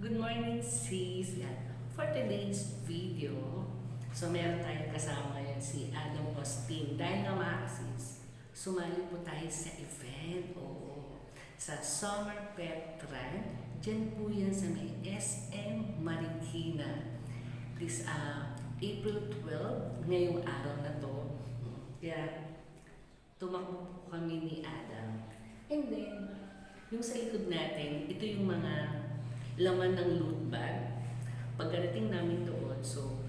Good morning, sis. Yan. For today's video, so meron tayong kasama ngayon si Adam Austin. Dahil nga mga sis, sumali po tayo sa event. Oo. Sa Summer Pet Run. Diyan po yan sa may SM Marikina. This April 12, ngayong araw na to. Kaya tumakbo po kami ni Adam. And then, yung sa likod natin, ito yung mga laman ng loot bag. Pagkarating namin doon, so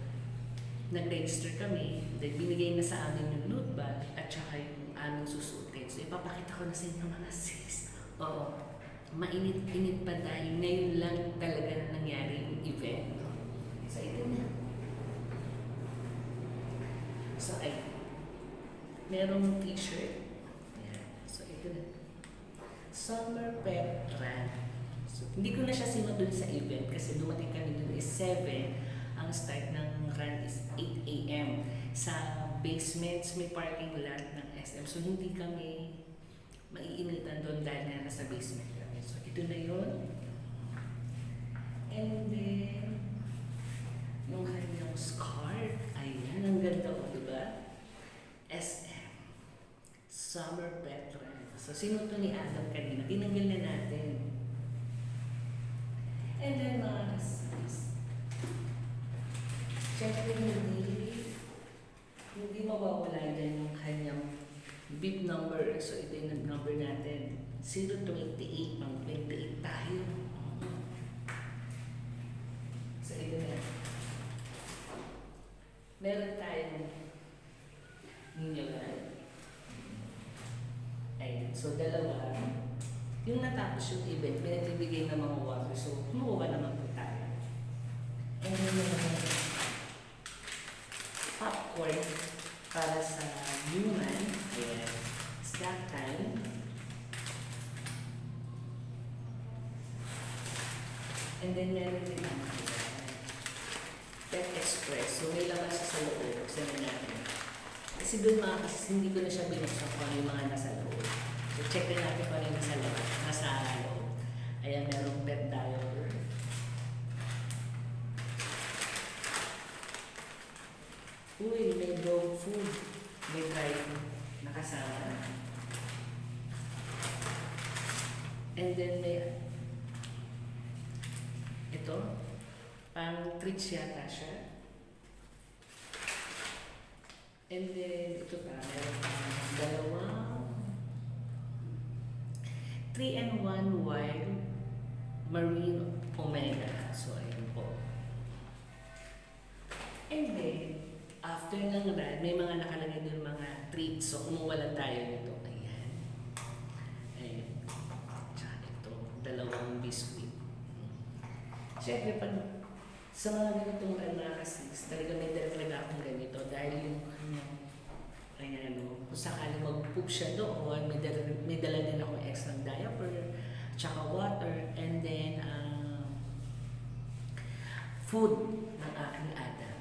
nag-register kami, then binigay na sa amin yung loot bag at saka yung aming susutin. So ipapakita ko na sa inyo mga sis. Oo, mainit-init pa dahil ngayon lang talaga na nangyari yung event. So ito na. So ay, merong t-shirt. Ayan. So ito na. Summer Pet Run. So, hindi ko na siya sinod dun sa event kasi dumating kami dun is 7. Ang start ng run is 8 a.m. Sa basements, may parking lot ng SM. So, hindi kami maiinitan doon dahil nga nasa basement kami. So, ito na yun. And then, yung kanyang scarf. Ayan, ang ganda ko, diba? SM. Summer Pet Run. So, sino to ni Adam kanina? Tinanggal na natin. And then mga kasis, syempre hindi mawawala dyan yung kanyang bib number. So ito yung number natin, 028, pang 28 tayo. So ito na. Meron tayong ninyogan. Ayun, so dalawa. Yung natapos yung event, pinagbibigay ng mga water. So, kumuha naman po tayo. And then, popcorn para sa human. Ayan. Snack time. And then, meron din ang Pet Express. So, may laman siya sa loob. Sabi natin. Kasi doon mga kasi hindi ko na siya binuksan kung ano yung mga nasa loob. So, check din natin kung ano yung nasa loob. Nasa loob. Ayan, merong pet diaper. Uy, may dog food. May dry nakasama. And then may ito, pang treats yata siya. And then, ito pa, meron pang dalawang 3-in-1 wild marine omega. So, ayun po. And then, after ng run, may mga nakalagay doon mga treats. So, kumuha tayo nito. Ayan. Ayan. Tsaka ito, dalawang biscuit. Siyempre, pag sa mga ganitong kasi talaga may dala talaga akong ganito dahil yung kanya ano, kung sakaling mag-poop siya doon, may dala din ako extra diaper, tsaka water, and then food ng aking ada.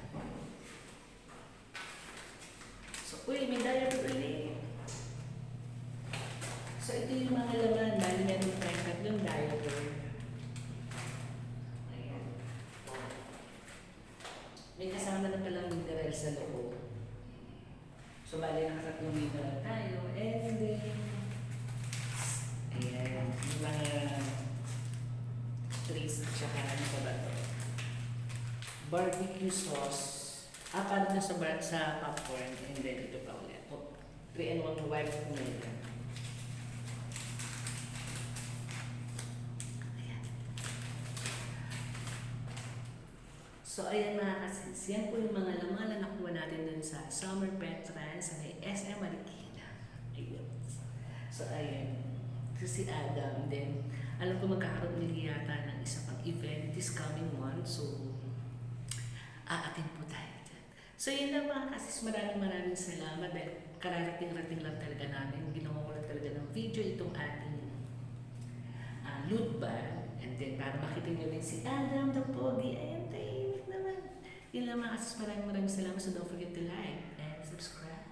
So, uy, may diaper ulit. So, ito yung mga laman, dahil meron tayong tatlong diaper. Ayan. May kasama na palang mineral sa loob. So, bali nakatatlong mineral tayo. And then, ayan, yung mga trees at saka ano pa ba ito? Barbecue sauce. Para na sa popcorn. And then, ito pa ulit. 3-in-1 wild omega. So, ayan mga kasis, yan po yung mga laman na nakuha natin dun sa Summer Pet Run sa may SM Marikina. Ayun. So, ayan. So, si Adam, then, alam ko magkakaroon nila yata ng isa pang event this coming month. So, aatin po tayo dyan. So, yun lang mga kasis, maraming salamat dahil kararating-rating lang talaga namin. Ginawa ko lang talaga ng video itong ating loot bag. And then, para makita nyo rin si Adam, the pogi, ayan tayo. Yun lang mga kasis, maraming salamat. So don't forget to like and subscribe.